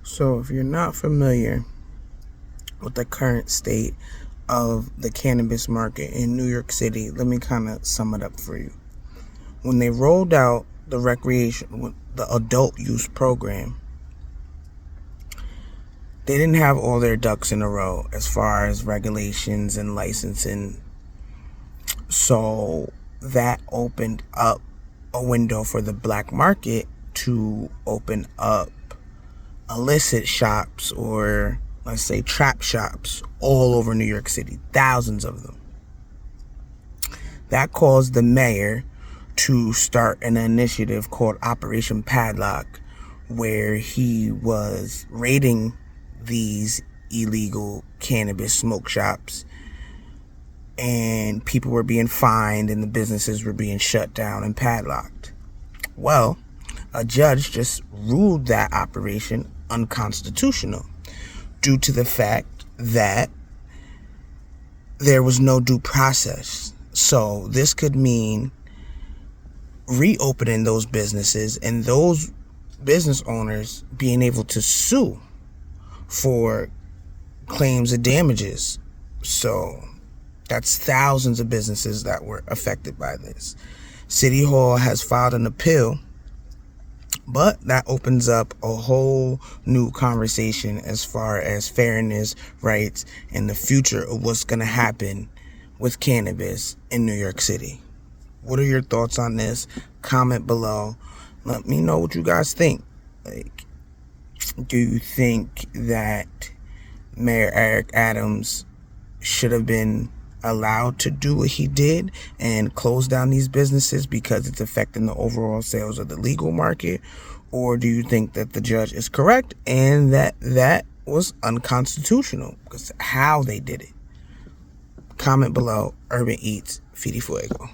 So if you're not familiar with the current state of the cannabis market in New York City, let me kind of sum it up for you. When they rolled out the adult use program, they didn't have all their ducks in a row as far as regulations and licensing. So that opened up a window for the black market to open up illicit shops, or let's say trap shops, all over New York City, thousands of them. That caused the mayor to start an initiative called Operation Padlock, where he was raiding these illegal cannabis smoke shops, and people were being fined and the businesses were being shut down and padlocked. Well, a judge just ruled that operation unconstitutional due to the fact that there was no due process. So this could mean reopening those businesses and those business owners being able to sue for claims of damages. So that's thousands of businesses that were affected by this. City Hall has filed an appeal, but that opens up a whole new conversation as far as fairness, rights, and the future of what's going to happen with cannabis in New York City. What are your thoughts on this? Comment below. Let me know what you guys think. Do you think that Mayor Eric Adams should have been allowed to do what he did and close down these businesses because it's affecting the overall sales of the legal market? Or do you think that the judge is correct and that was unconstitutional because how they did it? Comment below. Urban Eats, Fidi Fuego.